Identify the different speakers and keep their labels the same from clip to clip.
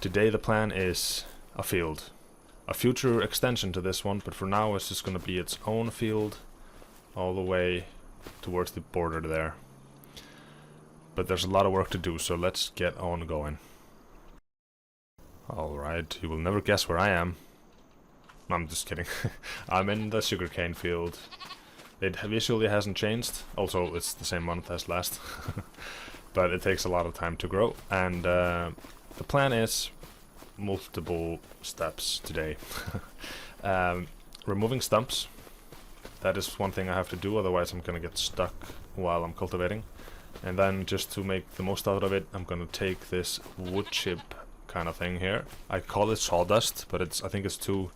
Speaker 1: Today the plan is a field. A future extension to this one, but for now it's just going to be its own field all the way towards the border there. But there's a lot of work to do, so let's get on going. Alright, you will never guess where I am. No, I'm just kidding. I'm in the sugarcane field. It visually hasn't changed. Also, it's the same month as last. But it takes a lot of time to grow. And the plan is multiple steps today. Removing stumps. That is one thing I have to do, otherwise I'm gonna get stuck while I'm cultivating. And then just to make the most out of it, I'm gonna take this wood chip kind of thing here. I call it sawdust, but I think it's too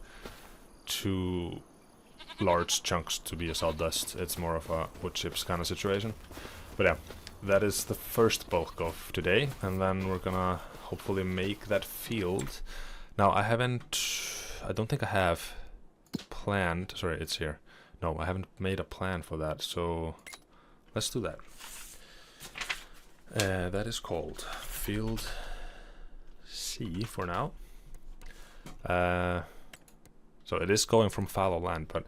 Speaker 1: large chunks to be a sawdust. It's more of a wood chips kind of situation. But yeah, that is the first bulk of today, and then we're gonna hopefully make that field. Now I don't think I have planned, sorry, it's here. No, I haven't made a plan for that, so let's do that. That is called Field C for now. So it is going from fallow land, but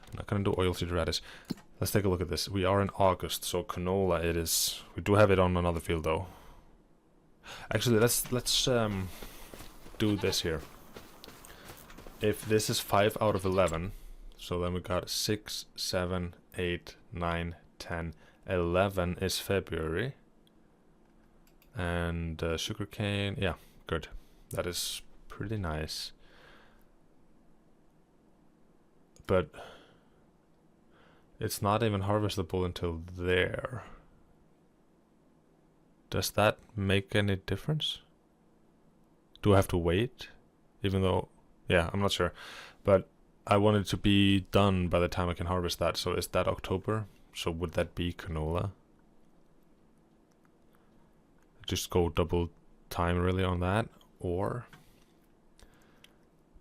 Speaker 1: I'm not gonna do oilseed radish. Let's take a look at this. We are in August, so canola it is. We do have it on another field though. Actually, let's do this here. If this is 5 out of 11, so then we got 6, 7, 8, 9, 10, 11 is February. And sugarcane, yeah, good. That is pretty nice. But it's not even harvestable until there. Does that make any difference? Do I have to wait? Even though, yeah, I'm not sure. But I want it to be done by the time I can harvest that. So is that October? So would that be canola? Just go double time really on that? Or,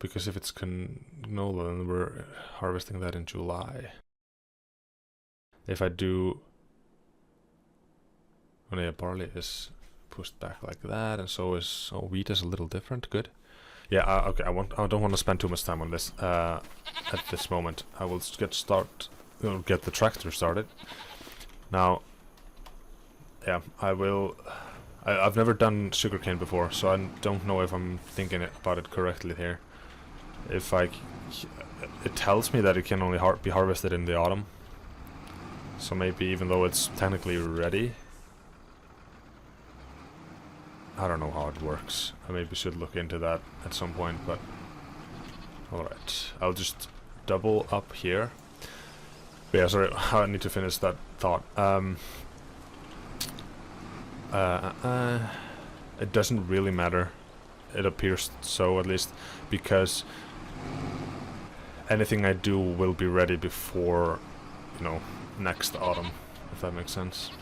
Speaker 1: because if it's canola, then we're harvesting that in July. If I do, oh yeah, barley is pushed back like that, and so is, oh, wheat is a little different. Good. Yeah. Okay. I don't want to spend too much time on this at this moment. I will get the tractor started. Now, yeah, I've never done sugarcane before, so I don't know if I'm thinking about it correctly here. It tells me that it can only be harvested in the autumn. So maybe even though it's technically ready, I don't know how it works. I maybe should look into that at some point, but alright. I'll just double up here. But yeah, sorry, I need to finish that thought. It doesn't really matter. It appears so, at least, because anything I do will be ready before, you know, next autumn, if that makes sense.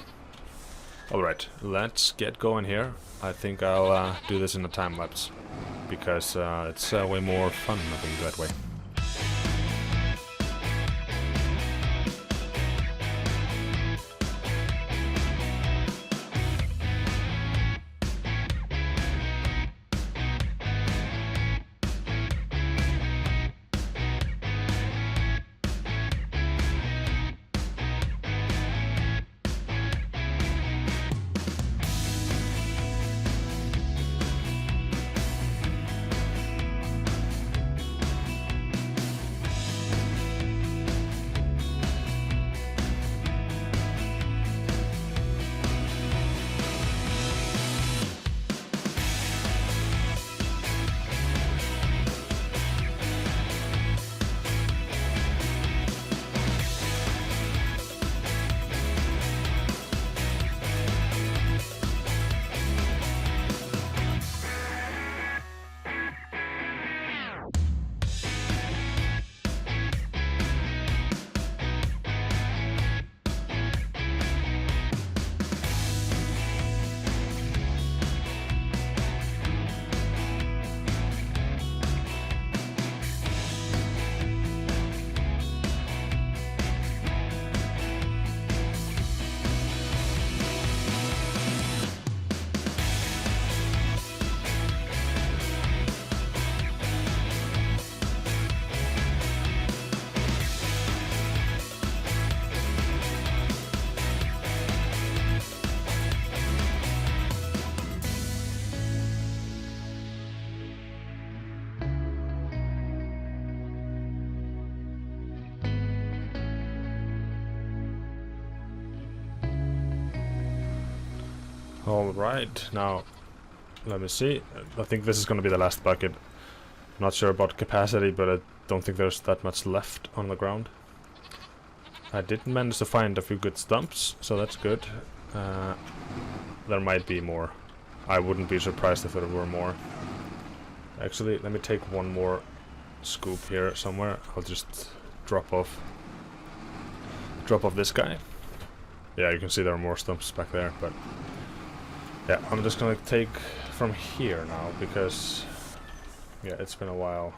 Speaker 1: Alright, let's get going here. I think I'll do this in a time lapse, because it's way more fun, I think, that way. Alright, now let me see. I think this is going to be the last bucket. Not sure about capacity, but I don't think there's that much left on the ground. I did manage to find a few good stumps, so that's good. There might be more. I wouldn't be surprised if there were more. Actually, let me take one more scoop here somewhere. I'll just drop off this guy. Yeah, you can see there are more stumps back there, but yeah, I'm just gonna take from here now because yeah, it's been a while.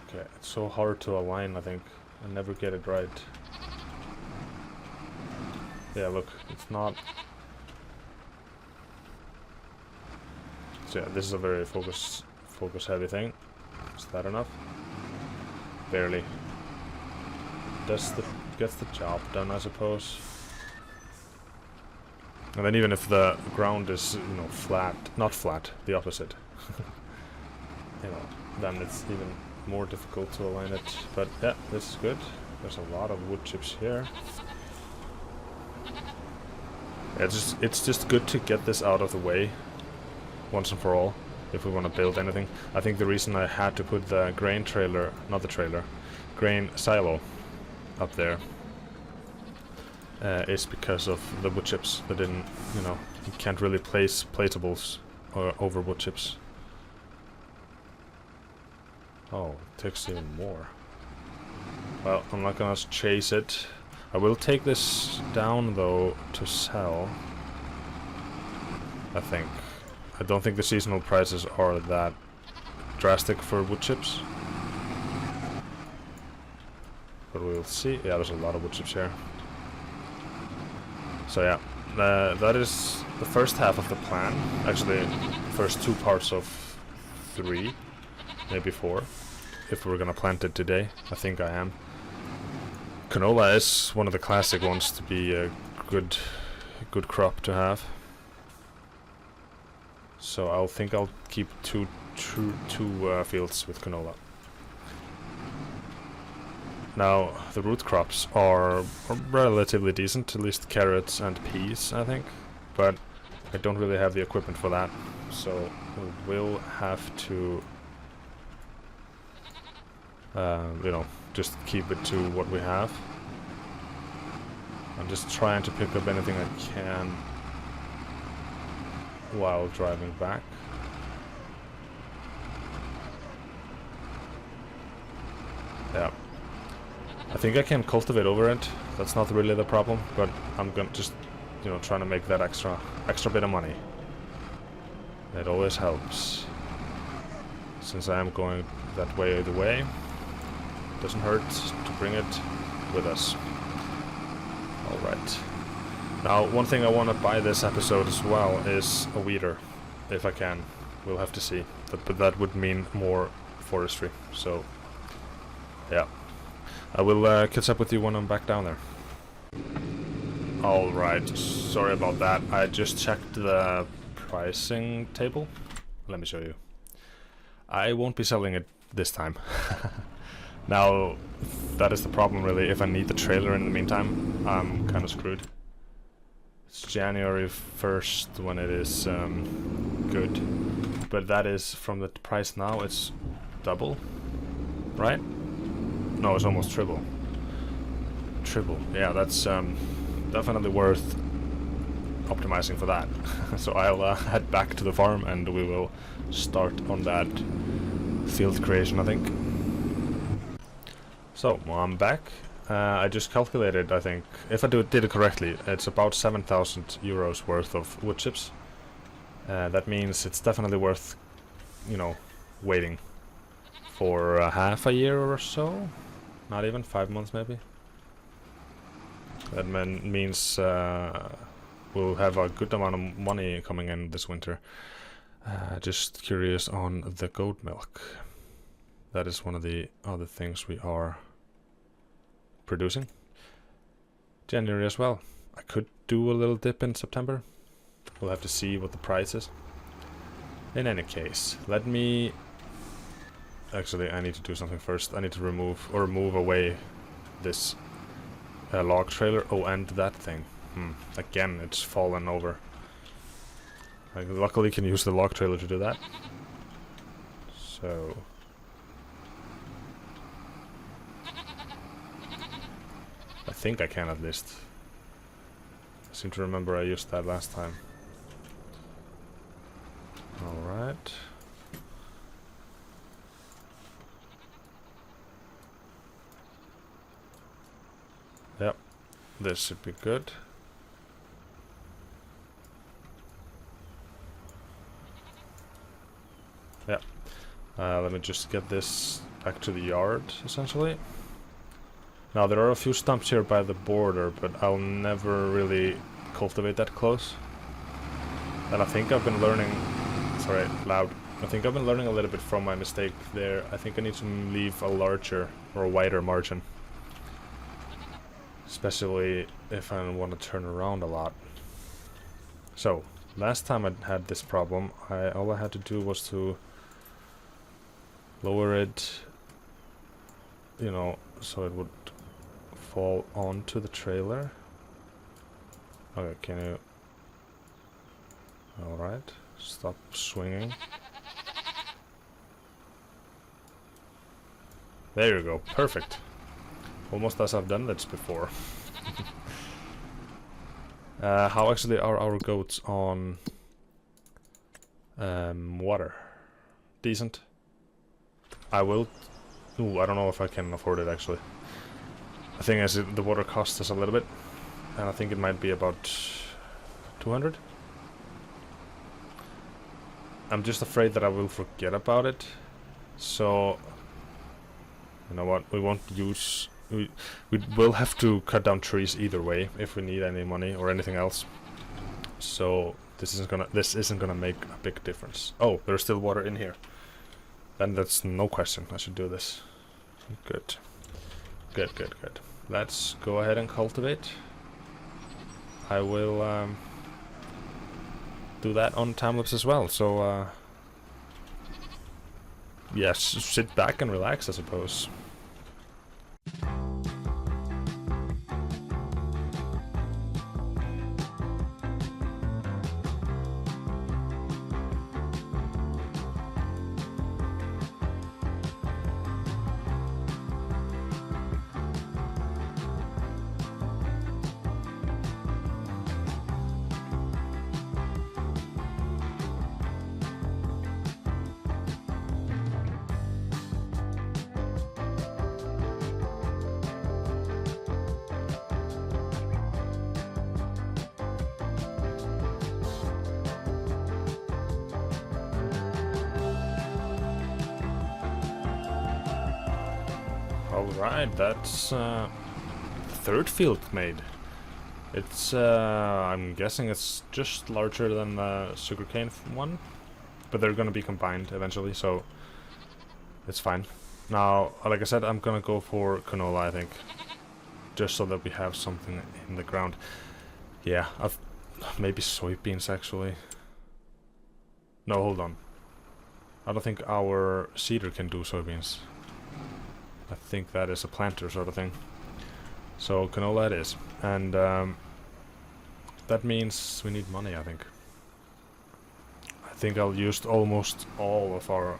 Speaker 1: Okay, it's so hard to align, I think. I never get it right. Yeah, look, it's not. So yeah, this is a very focus heavy thing. Is that enough? Barely. Gets the job done, I suppose. And then even if the ground is, you know, flat, not flat, the opposite, you know, then it's even more difficult to align it. But yeah, this is good. There's a lot of wood chips here. Yeah, it's just good to get this out of the way once and for all if we want to build anything. I think the reason I had to put the grain trailer, not the trailer, grain silo up there is because of the wood chips. They didn't, you know, you can't really place platables over wood chips. Oh, it takes even more. Well, I'm not gonna chase it. I will take this down though to sell, I think. I don't think the seasonal prices are that drastic for wood chips. But we'll see. Yeah, there's a lot of wood chips here. So yeah, that is the first half of the plan. Actually, first 2 parts of 3, maybe 4. If we're gonna plant it today, I think I am. Canola is one of the classic ones to be a good crop to have. So I'll keep two fields with canola. Now the root crops are relatively decent, at least carrots and peas, I think. But I don't really have the equipment for that, so we'll have to, you know, just keep it to what we have. I'm just trying to pick up anything I can while driving back. Yeah. I think I can cultivate over it. That's not really the problem, but I'm gonna just, you know, trying to make that extra bit of money. It always helps. Since I am going that way either way, doesn't hurt to bring it with us. Alright. Now, one thing I want to buy this episode as well is a weeder, if I can. We'll have to see. But that would mean more forestry, so yeah. I will catch up with you when I'm back down there. Alright, sorry about that. I just checked the pricing table. Let me show you. I won't be selling it this time. Now, that is the problem really. If I need the trailer in the meantime, I'm kind of screwed. It's January 1st when it is good. But that is from the price now, it's double, right? No, it's almost triple. Triple, yeah, that's definitely worth optimizing for that. So I'll head back to the farm and we will start on that field creation, I think. So, I'm back. I just calculated, I think, if I did it correctly, it's about 7,000 euros worth of wood chips. That means it's definitely worth, you know, waiting for half a year or so. Not even 5 months, maybe. That means we'll have a good amount of money coming in this winter. Just curious on the goat milk. That is one of the other things we are producing. January as well. I could do a little dip in September. We'll have to see what the price is. In any case, let me... Actually, I need to do something first. I need to move away this log trailer. Oh, and that thing. Again, it's fallen over. I luckily can use the log trailer to do that. So... I think I can at least. I seem to remember I used that last time. Alright. Yep, this should be good. Yep. Let me just get this back to the yard, essentially. Now, there are a few stumps here by the border, but I'll never really cultivate that close. And I think I've been learning... Sorry, loud. I think I've been learning a little bit from my mistake there. I think I need to leave a larger or a wider margin. Especially if I want to turn around a lot. So, last time I had this problem, all I had to do was to lower it, you know, so it would fall onto the trailer. Okay, can you... Alright, stop swinging. There you go, perfect. Almost as I've done this before. How actually are our goats on water? Decent. I will... Ooh, I don't know if I can afford it actually. The thing is, the water costs us a little bit. And I think it might be about 200. I'm just afraid that I will forget about it. So... You know what, we won't use... We will have to cut down trees either way if we need any money or anything else. So this isn't gonna make a big difference. Oh, there's still water in here. Then that's no question. I should do this. Good. Good, good, good. Let's go ahead and cultivate. I will do that on time-lapse as well. So yes, sit back and relax, I suppose. Alright, that's third field made. It's I'm guessing it's just larger than the sugarcane one, but they're gonna be combined eventually, so it's fine. Now, like I said, I'm gonna go for canola, I think, just so that we have something in the ground. Yeah, maybe soybeans actually. No, hold on. I don't think our seeder can do soybeans. I think that is a planter sort of thing. So canola it is. And that means we need money, I think. I think I'll use almost all of our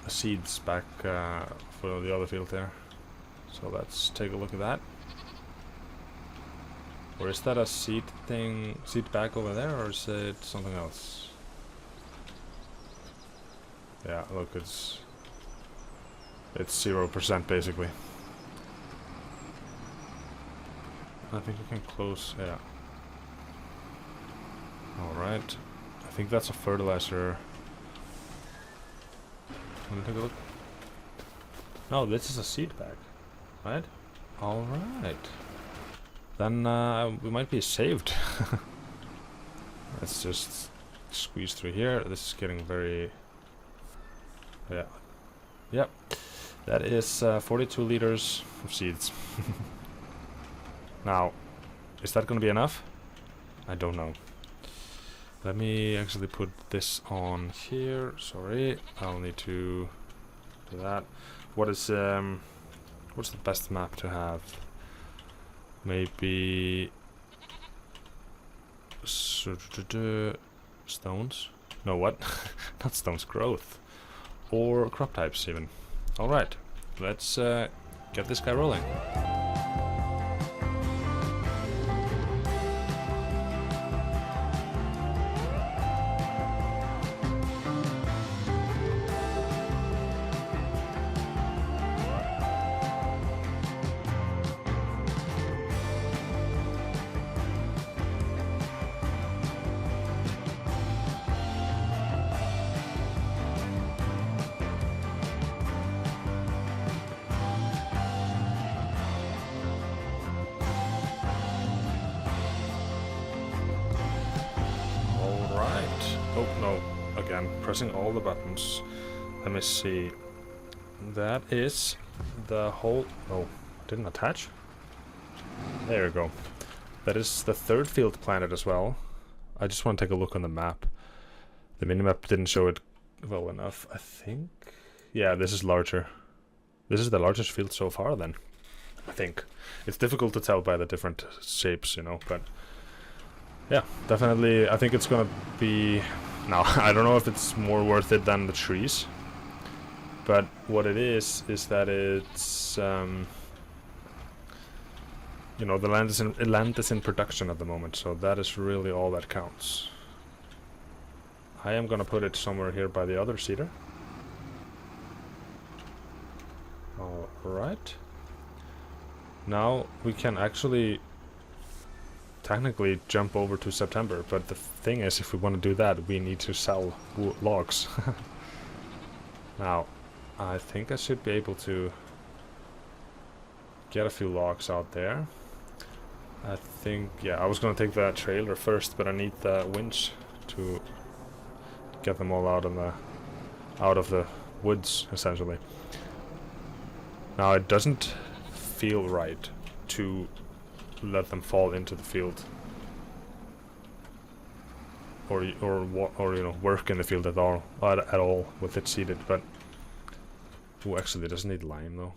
Speaker 1: seeds back for the other field there. So let's take a look at that. Or is that a seed bag over there, or is it something else? Yeah, look, it's 0% basically. I think you can close, yeah. Alright. I think that's a fertilizer. Let me take a look. No, this is a seed bag, right? Alright. Then we might be saved. Let's just squeeze through here. This is getting very... Yeah. Yep. That is 42 liters of seeds. Now, is that going to be enough? I don't know. Let me actually put this on here. Sorry, I'll need to do that. What's the best map to have? Maybe stones. No, what? Not stones, growth. Or crop types, even. Alright, let's get this guy rolling. Oh no, again, pressing all the buttons. Let me see. That is the whole... Oh, didn't attach? There you go. That is the third field planet as well. I just want to take a look on the map. The minimap didn't show it well enough, I think. Yeah, this is larger. This is the largest field so far then, I think. It's difficult to tell by the different shapes, you know, but... Yeah, definitely, I think it's gonna be... Now, I don't know if it's more worth it than the trees. But what it is that it's... you know, the land is in production at the moment, so that is really all that counts. I am gonna put it somewhere here by the other cedar. Alright. Now, we can actually... technically jump over to September, but the thing is, if we want to do that, we need to sell logs. Now, I think I should be able to get a few logs out there. I think, yeah, I was gonna take the trailer first, but I need the winch to get them all out of the woods, essentially. Now, it doesn't feel right to let them fall into the field, or you know, work in the field at all with it seeded. But actually, it doesn't need lime though.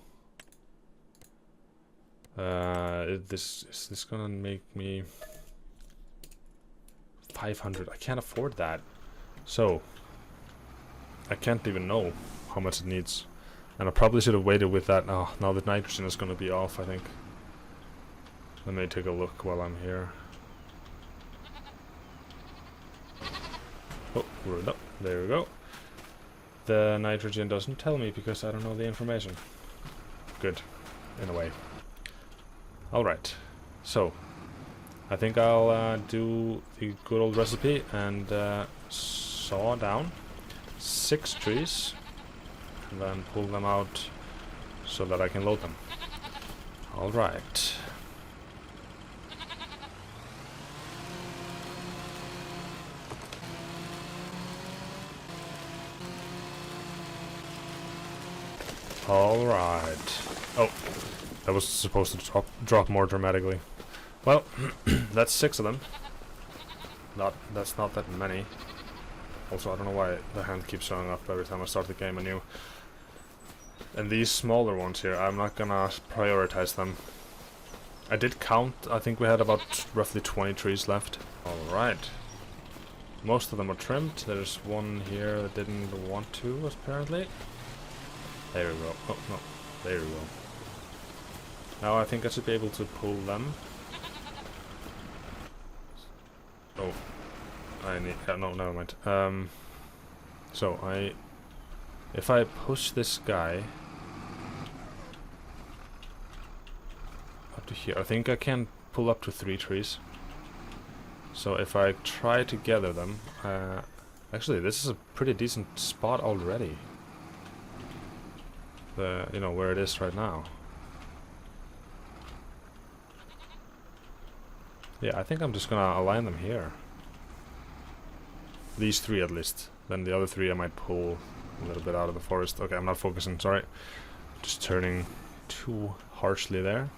Speaker 1: Is this gonna make me 500? I can't afford that, so I can't even know how much it needs, and I probably should have waited with that. Oh, now the nitrogen is gonna be off, I think. Let me take a look while I'm here. Oh, no, there we go. The nitrogen doesn't tell me because I don't know the information. Good, in a way. Alright, so I think I'll do the good old recipe and saw down 6 trees and then pull them out so that I can load them. Alright. Alright. Oh, that was supposed to drop more dramatically. Well, that's 6 of them. That's not that many. Also, I don't know why the hand keeps showing up every time I start the game anew. And these smaller ones here, I'm not gonna prioritize them. I did count, I think we had about roughly 20 trees left. Alright. Most of them are trimmed. There's one here that didn't want to, apparently. There we go. Oh, no. There we go. Now I think I should be able to pull them. Oh. I need... no, never mind. So, if I push this guy up to here, I think I can pull up to 3 trees. So if I try to gather them... actually, this is a pretty decent spot already. You know, where it is right now. Yeah, I think I'm just gonna align them here. These 3 at least. Then the other 3 I might pull a little bit out of the forest. Okay, I'm not focusing, sorry. Just turning too harshly there.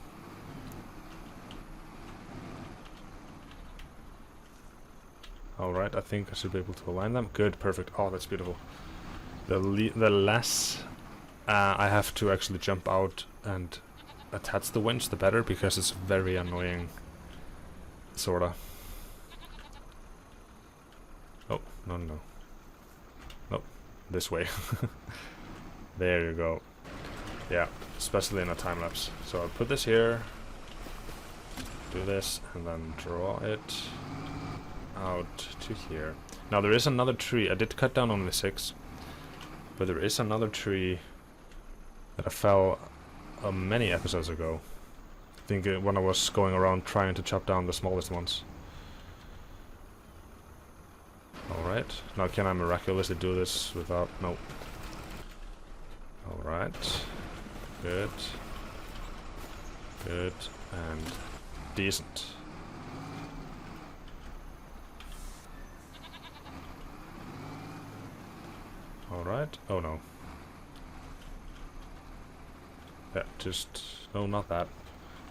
Speaker 1: Alright, I think I should be able to align them. Good, perfect. Oh, that's beautiful. The less I have to actually jump out and attach the winch, the better, because it's very annoying, sorta. Oh, no, no. Nope, this way. There you go. Yeah, especially in a time lapse. So I'll put this here, do this, and then draw it out to here. Now there is another tree. I did cut down only 6, but there is another tree that I fell many episodes ago. I think when I was going around trying to chop down the smallest ones. Alright, now can I miraculously do this without... no. Alright. Good. Good. And decent. Alright. Oh no. Yeah, just... no, not that.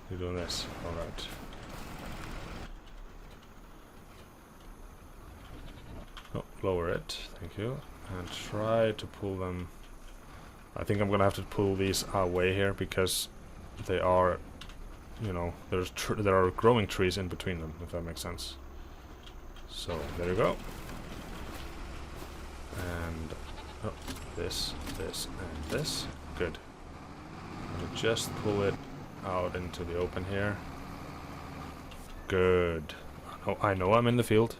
Speaker 1: You're doing this. Alright. Oh, lower it. Thank you. And try to pull them... I think I'm gonna have to pull these away here because they are, you know, there are growing trees in between them, if that makes sense. So there you go. And oh, this, and this. Good. And just pull it out into the open here. Good. Oh, I know I'm in the field.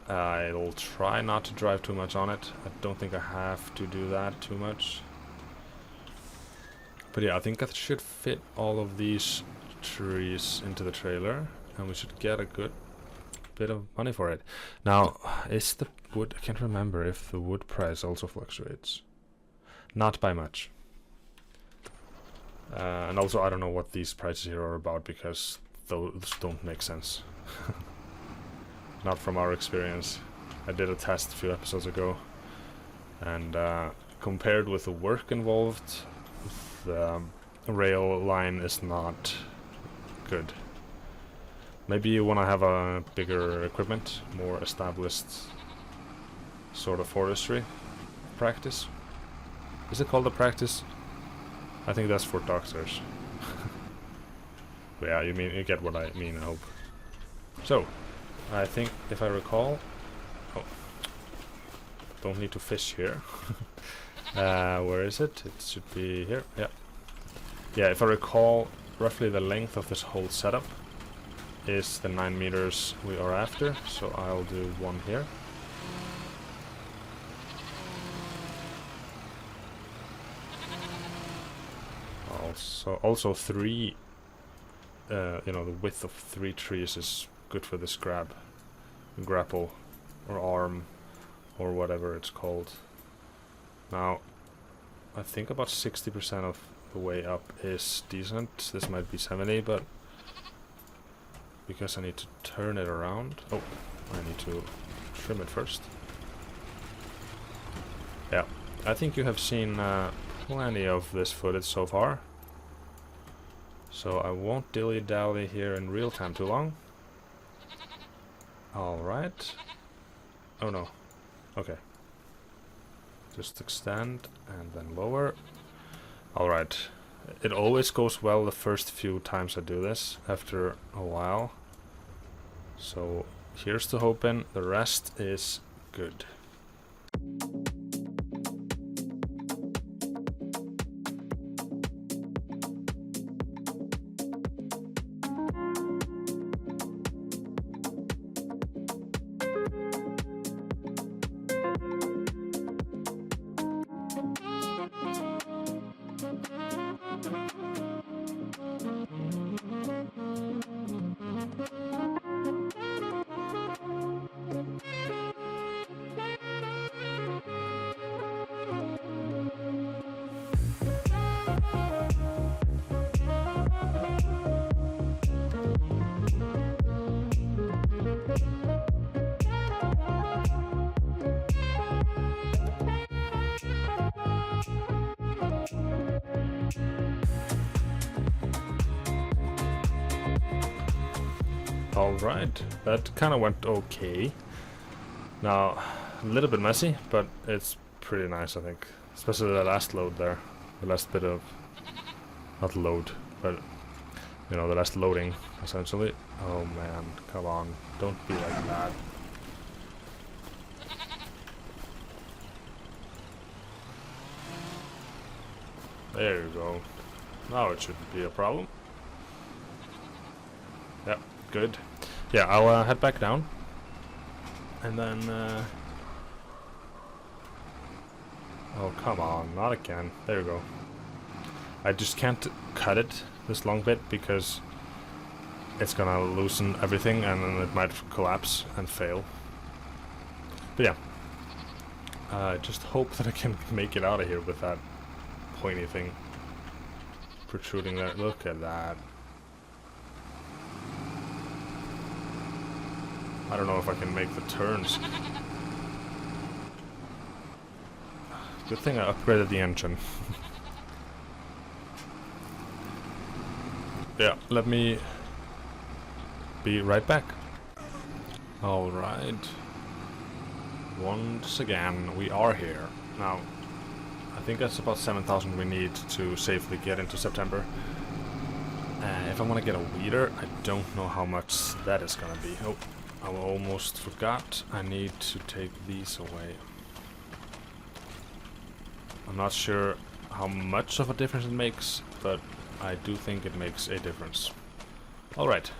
Speaker 1: I'll try not to drive too much on it. I don't think I have to do that too much. But yeah, I think I should fit all of these trees into the trailer, and we should get a good bit of money for it. Now, is the wood... I can't remember if the wood price also fluctuates. Not by much. And also, I don't know what these prices here are about, because those don't make sense. Not from our experience. I did a test a few episodes ago, and compared with the work involved, the rail line is not good. Maybe you want to have a bigger equipment, more established sort of forestry practice. Is it called a practice? I think that's for doctors. But yeah, you get what I mean, I hope. So, I think if I recall... oh, don't need to fish here. Where is it? It should be here. Yeah. Yeah, if I recall, roughly the length of this whole setup is the 9 meters we are after. So I'll do one here. Also 3, you know, the width of 3 trees is good for this grapple, or arm, or whatever it's called. Now, I think about 60% of the way up is decent. This might be 70, but because I need to turn it around... oh, I need to trim it first. Yeah, I think you have seen plenty of this footage so far. So I won't dilly-dally here in real time too long. Alright. Oh no. Okay. Just extend and then lower. Alright. It always goes well the first few times I do this, after a while. So here's to hoping the rest is good. Alright, that kind of went okay. Now, a little bit messy, but it's pretty nice, I think. Especially the last load there. The last bit of... not load, but... you know, the last loading, essentially. Oh man, come on. Don't be like that. There you go. Now it shouldn't be a problem. Yep, good. Yeah, I'll head back down. And then... oh, come on, not again. There you go. I just can't cut it this long bit because it's gonna loosen everything and then it might collapse and fail. But yeah. I just hope that I can make it out of here with that pointy thing protruding there. Look at that. I don't know if I can make the turns. Good thing I upgraded the engine. Yeah, let me be right back. Alright. Once again, we are here. Now, I think that's about 7,000 we need to safely get into September. If I want to get a weeder, I don't know how much that is gonna be. Oh, I almost forgot. I need to take these away. I'm not sure how much of a difference it makes, but I do think it makes a difference. Alright.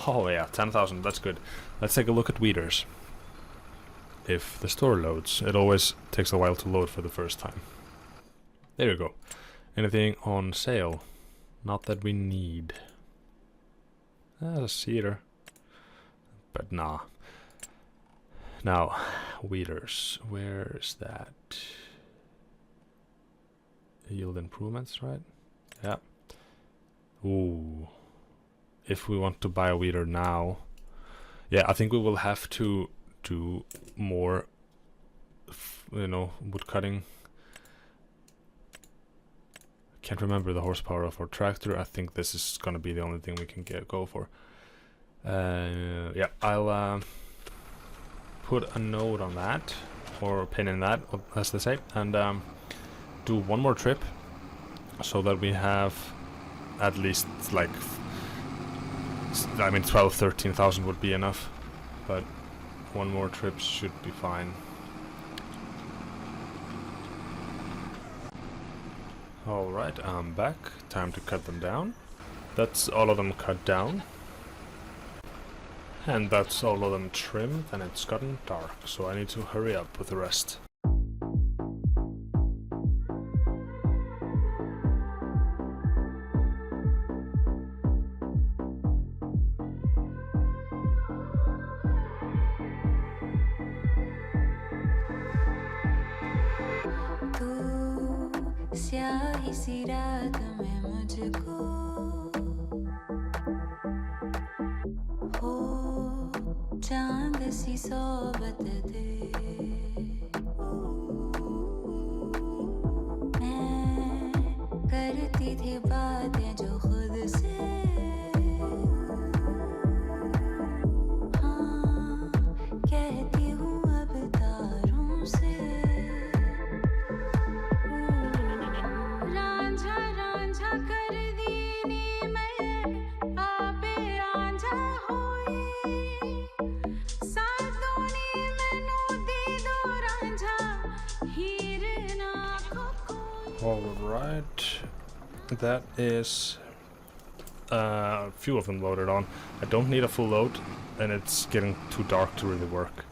Speaker 1: Oh yeah, 10,000, that's good. Let's take a look at weeders. If the store loads, it always takes a while to load for the first time. There you go. Anything on sale? Not that we need. A cedar. But nah. Now, weeders. Where is that? Yield improvements, right? Yeah. Ooh. If we want to buy a weeder now. Yeah, I think we will have to do more, wood cutting. Can't remember the horsepower of our tractor. I think this is gonna be the only thing we can go for. Yeah, I'll put a note on that, or a pin in that, as they say, and do one more trip, so that we have at least like, I mean, 13,000 would be enough, but one more trip should be fine. Alright, I'm back. Time to cut them down. That's all of them cut down. And that's all of them trimmed, and it's gotten dark, so I need to hurry up with the rest.
Speaker 2: स्याही सी रात में मुझको हो चांद सी सोबत दे मैं करती थी बातें जो खुद से हाँ कहती हूँ अब तारों से कर दीनी मैं आपे रांझा होई सातोनी मैनू दे दो रांझा हीर ना कोई.
Speaker 1: Alright, that is a few of them loaded on. I don't need a full load, and it's getting too dark to really work.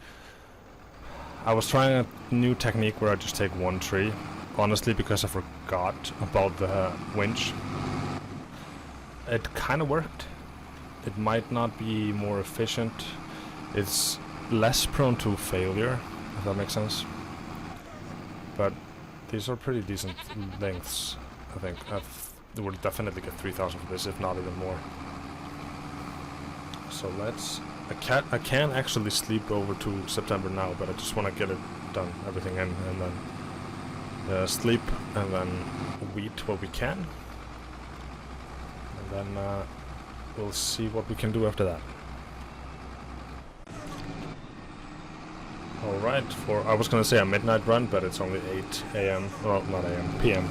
Speaker 1: I was trying a new technique where I just take one tree, honestly, because I forgot about the winch. It kind of worked. It might not be more efficient. It's less prone to failure, if that makes sense. But these are pretty decent lengths, I think. I would definitely get 3,000 for this, if not even more. So let's... I can actually sleep over to September now, but I just want to get it done, everything in, and then sleep, and then wheat what we can. And then we'll see what we can do after that. Alright, I was gonna say a midnight run, but it's only 8 AM, well, not AM, PM.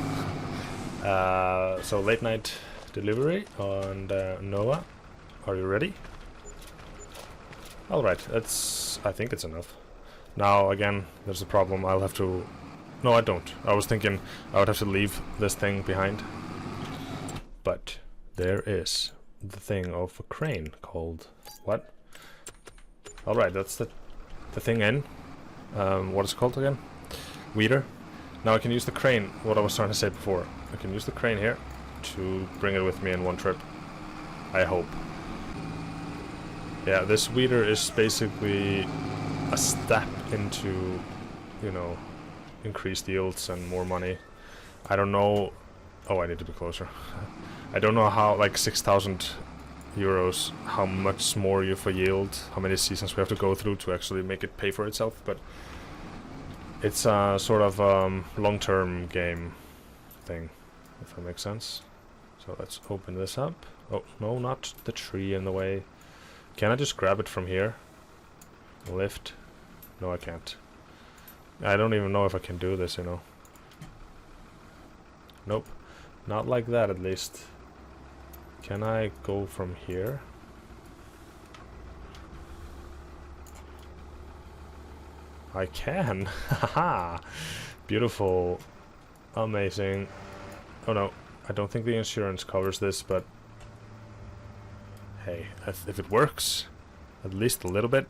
Speaker 1: So late night delivery on Noah. Are you ready? Alright, I think it's enough. Now again, there's a problem. I'll have to No, I don't. I was thinking I would have to leave this thing behind. But there is the thing of a crane called... What? Alright, that's the thing in. What is it called again? Weeder. Now I can use the crane, what I was trying to say before. I can use the crane here to bring it with me in one trip. I hope. Yeah, this weeder is basically a step into, you know, increased yields and more money. I don't know... Oh, I need to be closer. I don't know how, like 6,000 euros, how much more you for yield, how many seasons we have to go through to actually make it pay for itself, but it's a sort of long-term game thing, if that makes sense. So let's open this up. Oh, no, not the tree in the way. Can I just grab it from here? Lift? No, I can't. I don't even know if I can do this, you know. Nope. Not like that, at least. Can I go from here? I can! Haha! Beautiful. Amazing. Oh no, I don't think the insurance covers this, but... Hey, if it works, at least a little bit,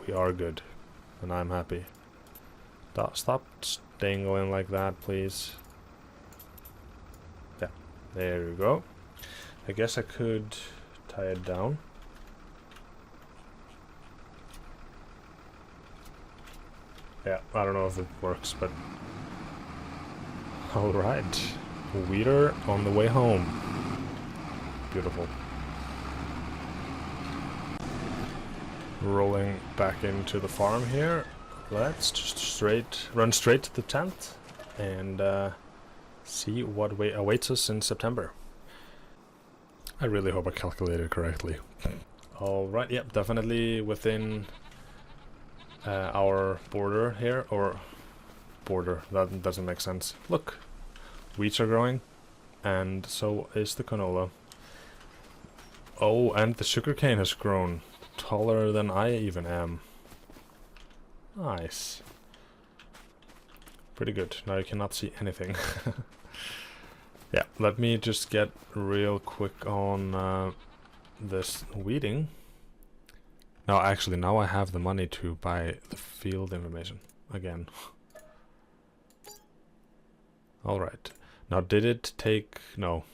Speaker 1: we are good. And I'm happy. Stop dangling like that, please. Yeah, there we go. I guess I could tie it down. Yeah, I don't know if it works, but... Alright. Weeder on the way home. Beautiful. Rolling back into the farm here. Let's just run straight to the tent and see what awaits us in September. I really hope I calculated correctly. Alright, yep, definitely within our border here, or border, that doesn't make sense. Look, wheats are growing, and so is the canola. Oh, and the sugarcane has grown taller than I even am. Nice. Pretty good. Now you cannot see anything. Yeah, let me just get real quick on this weeding. No, actually, now I have the money to buy the field information again. Alright. Now, did it take... No.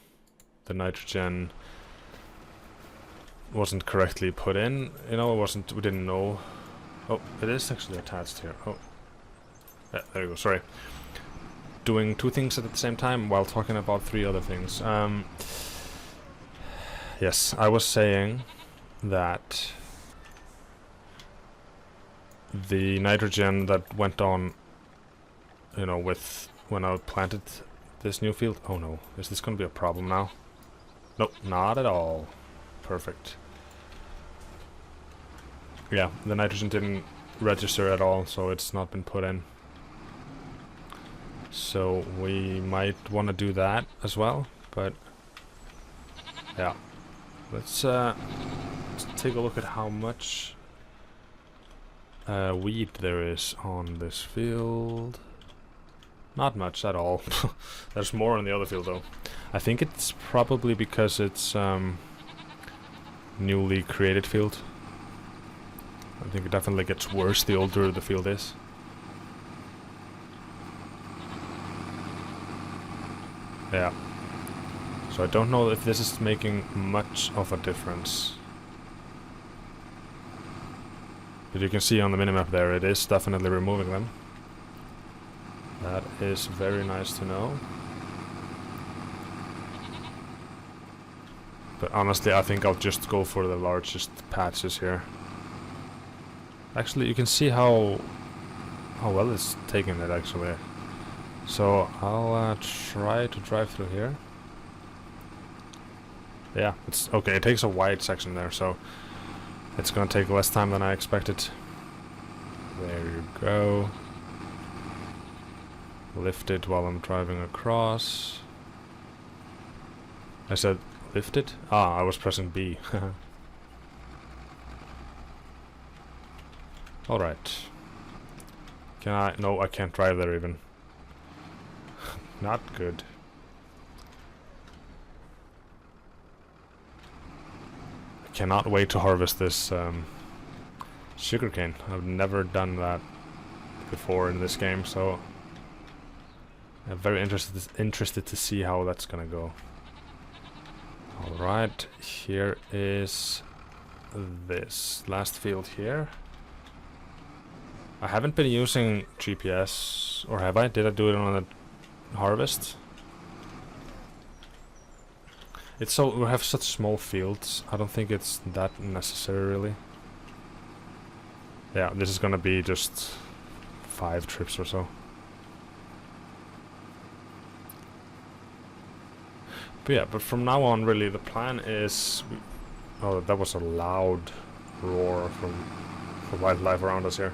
Speaker 1: The nitrogen wasn't correctly put in. You know, it wasn't... We didn't know. Oh, it is actually attached here. Oh. Yeah, there you go. Sorry. Doing two things at the same time while talking about three other things. Yes, I was saying that the nitrogen that went on, you know, with when I planted this new field. Oh no, is this going to be a problem now? Nope, not at all. Perfect. Yeah, the nitrogen didn't register at all, so it's not been put in. So we might want to do that as well, but yeah. Let's take a look at how much weed there is on this field. Not much at all. There's more on the other field though. I think it's probably because it's newly created field. I think it definitely gets worse the older the field is. Yeah. So I don't know if this is making much of a difference. But you can see on the minimap there, it is definitely removing them. That is very nice to know. But honestly, I think I'll just go for the largest patches here. Actually, you can see how well it's taking it actually. So I'll try to drive through here. Yeah, it's okay. It takes a wide section there, so it's gonna take less time than I expected. There you go. Lift it while I'm driving across. I said lift it? Ah, I was pressing B. Alright. Can I? No, I can't drive there even. Not good. I cannot wait to harvest this sugarcane. I've never done that before in this game, so I'm very interested to see how that's gonna go. Alright, here is this last field here. I haven't been using GPS, or have I? Did I do it on the harvest? It's so we have such small fields. I don't think it's that necessary really. Yeah, this is gonna be just 5 trips or so. But yeah, but from now on, really, the plan is... oh, that was a loud roar from wildlife around us here.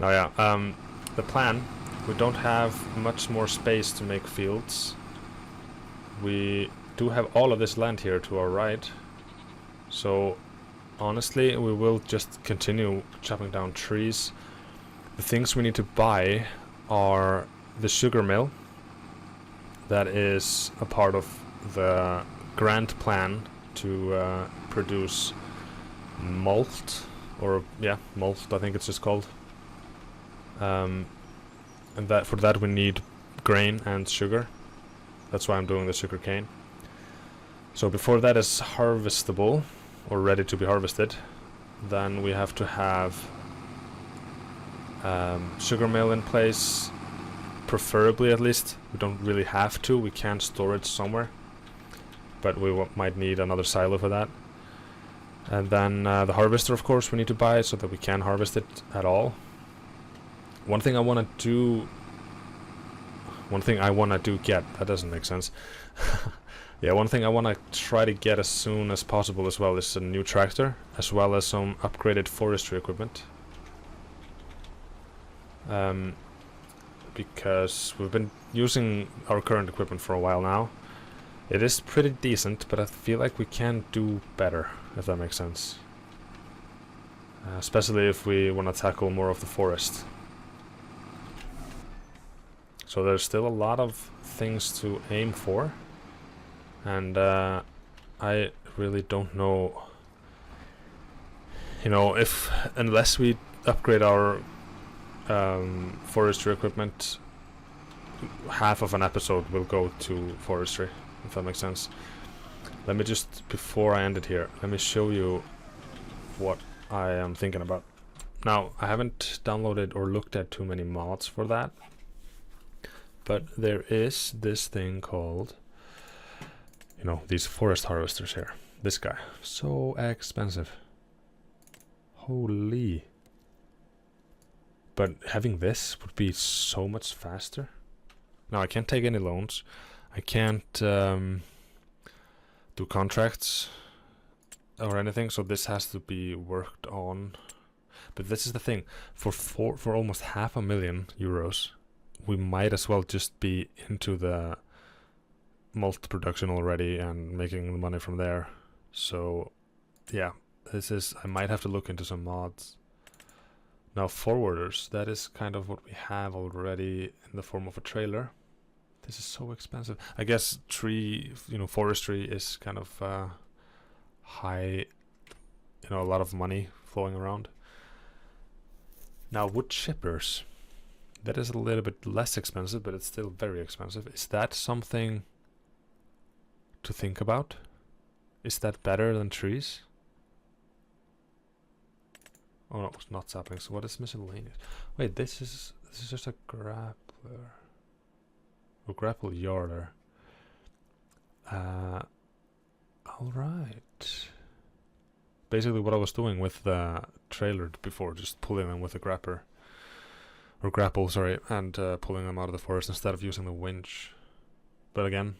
Speaker 1: Now, yeah, the plan, we don't have much more space to make fields. We do have all of this land here to our right. So, honestly, we will just continue chopping down trees. The things we need to buy are the sugar mill. That is a part of the grand plan to produce malt, or yeah, malt I think it's just called. And that for that we need grain and sugar. That's why I'm doing the sugar cane. So before that is harvestable or ready to be harvested, then we have to have sugar mill in place, preferably at least. We don't really have to, we can store it somewhere, but we might need another silo for that. And then the harvester, of course, we need to buy so that we can harvest it at all. One thing I want to get, that doesn't make sense. Yeah, one thing I want to try to get as soon as possible as well is a new tractor, as well as some upgraded forestry equipment. Because we've been using our current equipment for a while now. It is pretty decent, but I feel like we can do better, if that makes sense. Especially if we want to tackle more of the forest. So there's still a lot of things to aim for. And I really don't know, you know, unless we upgrade our forestry equipment, half of an episode will go to forestry, if that makes sense. Let me just, before I end it here, let me show you what I am thinking about. Now, I haven't downloaded or looked at too many mods for that, but there is this thing called, you know, these forest harvesters here. This guy, so expensive. Holy. But having this would be so much faster. Now, I can't take any loans. I can't do contracts or anything, so this has to be worked on. But this is the thing, for almost €500,000, we might as well just be into the malt production already and making the money from there. So yeah, I might have to look into some mods. Now forwarders, that is kind of what we have already in the form of a trailer. This is so expensive. I guess forestry is kind of high, a lot of money flowing around. Now wood chippers, that is a little bit less expensive, but it's still very expensive. Is that something to think about? Is that better than trees? Oh no, it's not saplings. So what is miscellaneous? Wait, this is just a grappler. Or grapple yarder. Alright. Basically what I was doing with the trailer before, just pulling them with a grapple, sorry, and pulling them out of the forest instead of using the winch. But again,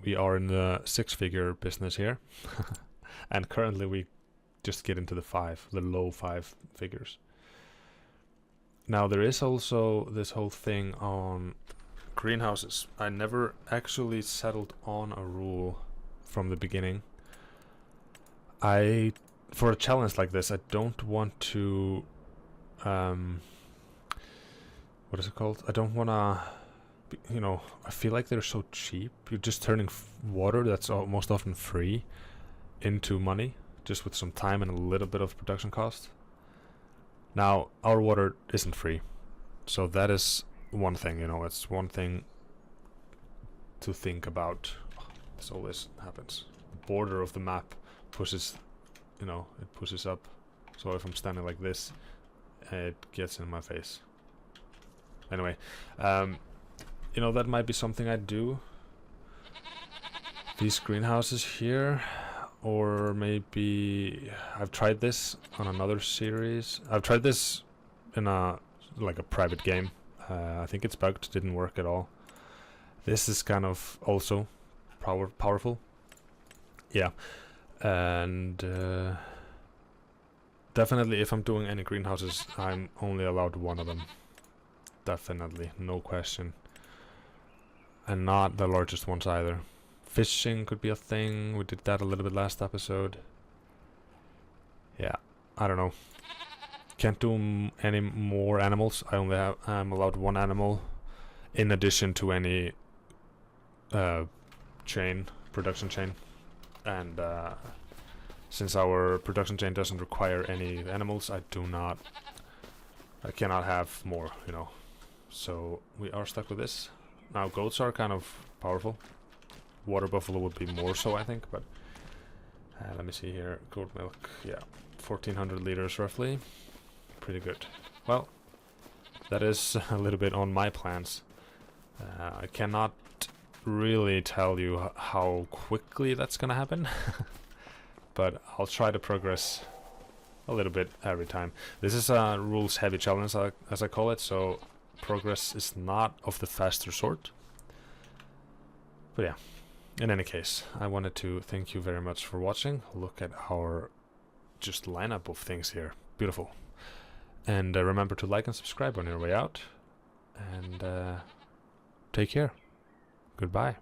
Speaker 1: we are in the 6-figure business here. And currently we just get into the low 5 figures. Now there is also this whole thing on greenhouses. I never actually settled on a rule from the beginning. For a challenge like this, I don't want to what is it called? I don't wanna, you know, I feel like they're so cheap. You're just turning water that's most often free into money, just with some time and a little bit of production cost. Now, our water isn't free, so that is one thing, you know, it's one thing to think about. This always happens. The border of the map pushes, you know, it pushes up. So if I'm standing like this, it gets in my face. Anyway, you know, that might be something I do. These greenhouses here, or maybe I've tried this on another series. I've tried this in a private game. I think it's bugged, didn't work at all. This is kind of also powerful. Yeah, and definitely if I'm doing any greenhouses, I'm only allowed one of them. Definitely, no question. And not the largest ones either. Fishing could be a thing. We did that a little bit last episode. Yeah, I don't know. Can't do any more animals. I'm allowed one animal in addition to any production chain. And since our production chain doesn't require any animals, I cannot have more, you know. So we are stuck with this. Now goats are kind of powerful. Water buffalo would be more so, I think, but let me see here. Goat milk, yeah, 1400 liters roughly. Pretty good. Well, that is a little bit on my plans. I cannot really tell you how quickly that's gonna happen, but I'll try to progress a little bit every time. This is a rules heavy challenge, as I call it, so progress is not of the faster sort. But yeah, in any case, I wanted to thank you very much for watching. Look at our just lineup of things here. Beautiful. And remember to like and subscribe on your way out. And take care. Goodbye.